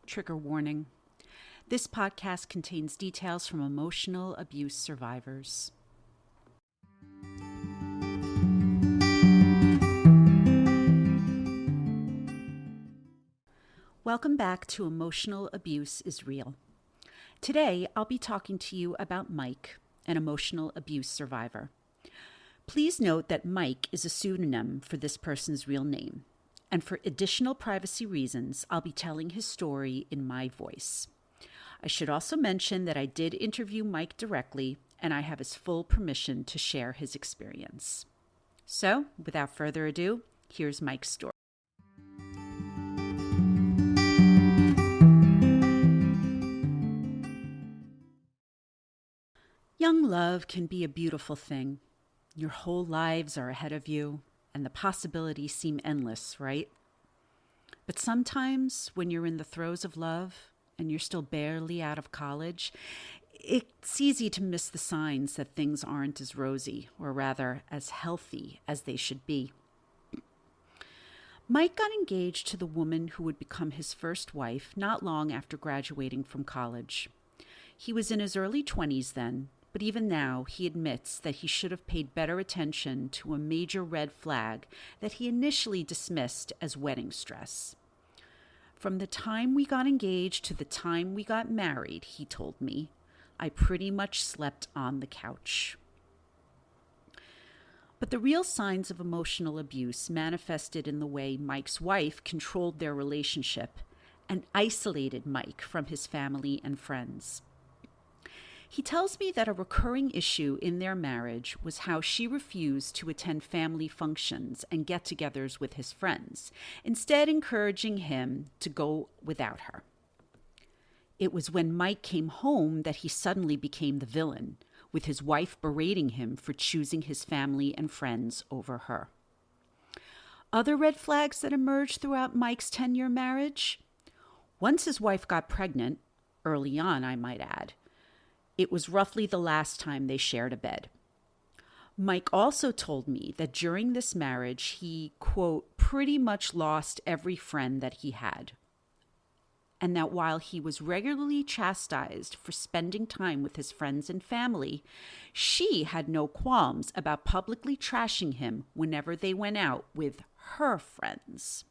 Trigger warning. This podcast contains details from emotional abuse survivors. Welcome back to Emotional Abuse is Real. Today, I'll be talking to you about Mike, an emotional abuse survivor. Please note that Mike is a pseudonym for this person's real name, and for additional privacy reasons, I'll be telling his story in my voice. I should also mention that I did interview Mike directly, and I have his full permission to share his experience. So, without further ado, here's Mike's story. Young love can be a beautiful thing. Your whole lives are ahead of you, and the possibilities seem endless, right? But sometimes when you're in the throes of love and you're still barely out of college, it's easy to miss the signs that things aren't as rosy, or rather as healthy as they should be. Mike got engaged to the woman who would become his first wife not long after graduating from college. He was in his early 20s then, but even now, he admits that he should have paid better attention to a major red flag that he initially dismissed as wedding stress. From the time we got engaged to the time we got married, he told me, I pretty much slept on the couch. But the real signs of emotional abuse manifested in the way Mike's wife controlled their relationship and isolated Mike from his family and friends. He tells me that a recurring issue in their marriage was how she refused to attend family functions and get-togethers with his friends, instead encouraging him to go without her. It was when Mike came home that he suddenly became the villain, with his wife berating him for choosing his family and friends over her. Other red flags that emerged throughout Mike's 10-year marriage? Once his wife got pregnant, early on I might add, it was roughly the last time they shared a bed. Mike also told me that during this marriage, he, quote, pretty much lost every friend that he had. And that while he was regularly chastised for spending time with his friends and family, she had no qualms about publicly trashing him whenever they went out with her friends.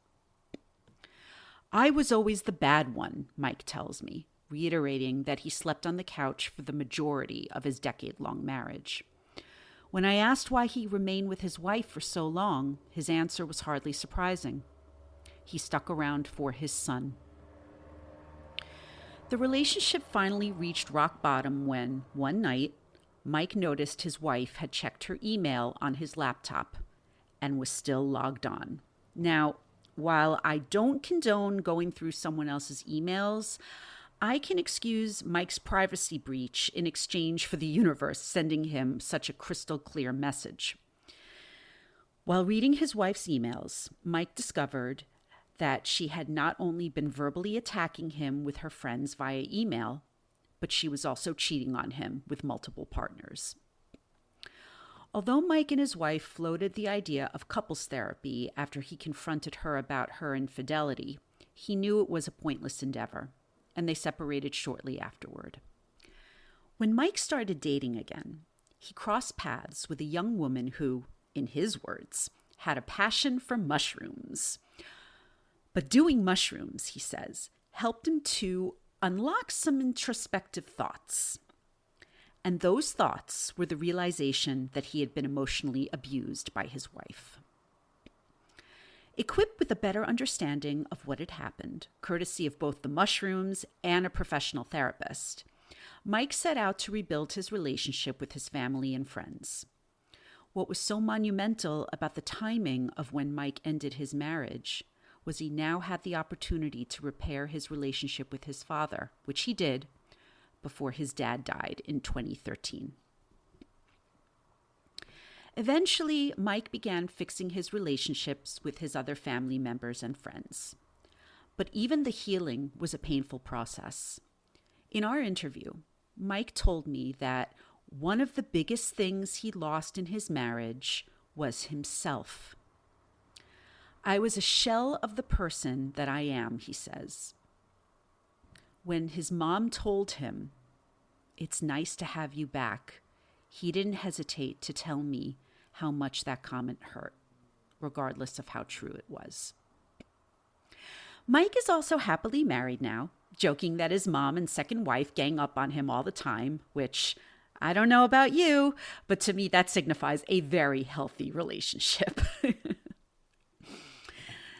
I was always the bad one, Mike tells me, reiterating that he slept on the couch for the majority of his decade-long marriage. When I asked why he remained with his wife for so long, his answer was hardly surprising. He stuck around for his son. The relationship finally reached rock bottom when, one night, Mike noticed his wife had checked her email on his laptop and was still logged on. Now, while I don't condone going through someone else's emails, I can excuse Mike's privacy breach in exchange for the universe sending him such a crystal clear message. While reading his wife's emails, Mike discovered that she had not only been verbally attacking him with her friends via email, but she was also cheating on him with multiple partners. Although Mike and his wife floated the idea of couples therapy after he confronted her about her infidelity, he knew it was a pointless endeavor, and they separated shortly afterward. When Mike started dating again, he crossed paths with a young woman who, in his words, had a passion for mushrooms. But doing mushrooms, he says, helped him to unlock some introspective thoughts. And those thoughts were the realization that he had been emotionally abused by his wife. Equipped with a better understanding of what had happened, courtesy of both the mushrooms and a professional therapist, Mike set out to rebuild his relationship with his family and friends. What was so monumental about the timing of when Mike ended his marriage was he now had the opportunity to repair his relationship with his father, which he did before his dad died in 2013. Eventually, Mike began fixing his relationships with his other family members and friends. But even the healing was a painful process. In our interview, Mike told me that one of the biggest things he lost in his marriage was himself. I was a shell of the person that I am, he says. When his mom told him, "It's nice to have you back," he didn't hesitate to tell me how much that comment hurt, regardless of how true it was. Mike is also happily married now, joking that his mom and second wife gang up on him all the time, which I don't know about you, but to me that signifies a very healthy relationship.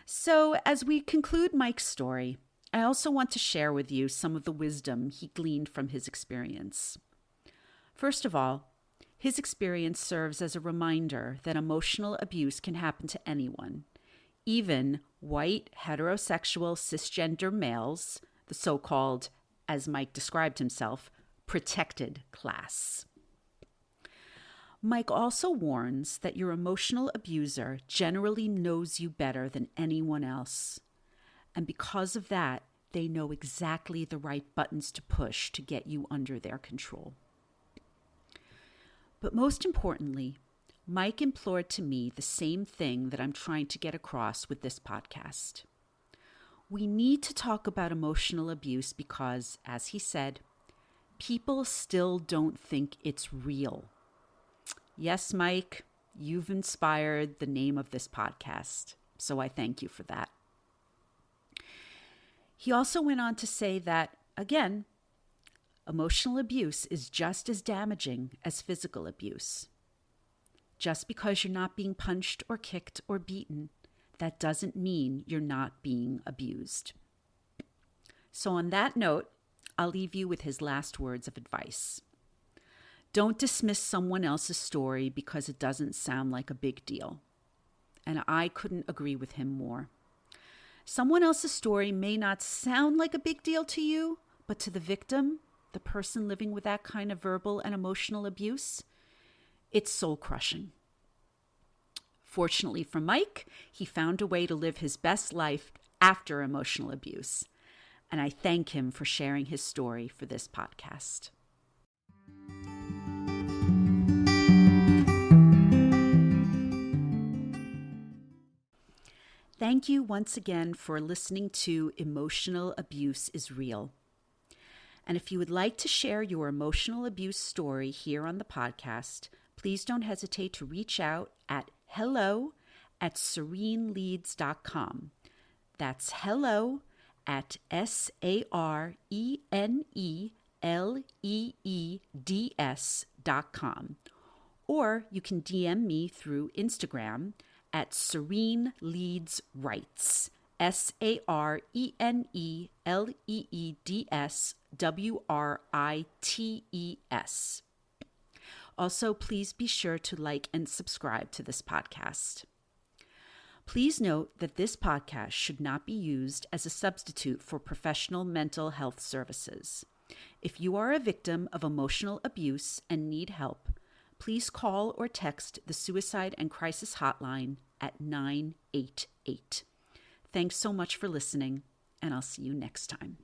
So as we conclude Mike's story, I also want to share with you some of the wisdom he gleaned from his experience. First of all, his experience serves as a reminder that emotional abuse can happen to anyone, even white, heterosexual, cisgender males, the so-called, as Mike described himself, protected class. Mike also warns that your emotional abuser generally knows you better than anyone else. And because of that, they know exactly the right buttons to push to get you under their control. But most importantly, Mike implored to me the same thing that I'm trying to get across with this podcast. We need to talk about emotional abuse because, as he said, people still don't think it's real. Yes, Mike, you've inspired the name of this podcast, so I thank you for that. He also went on to say that, again, emotional abuse is just as damaging as physical abuse. Just because you're not being punched or kicked or beaten, that doesn't mean you're not being abused. So on that note, I'll leave you with his last words of advice. Don't dismiss someone else's story because it doesn't sound like a big deal. And I couldn't agree with him more. Someone else's story may not sound like a big deal to you, but to the victim, the person living with that kind of verbal and emotional abuse, it's soul-crushing. Fortunately for Mike, he found a way to live his best life after emotional abuse. And I thank him for sharing his story for this podcast. Thank you once again for listening to Emotional Abuse is Real. And if you would like to share your emotional abuse story here on the podcast, please don't hesitate to reach out at hello@sareneleads.com. That's hello at SARENELEEDS.com. Or you can DM me through Instagram at Sarene Leads Writes, SARENELEEDSWRITES. Also, please be sure to like and subscribe to this podcast. Please note that this podcast should not be used as a substitute for professional mental health services. If you are a victim of emotional abuse and need help, please call or text the Suicide and Crisis Hotline at 988. Thanks so much for listening, and I'll see you next time.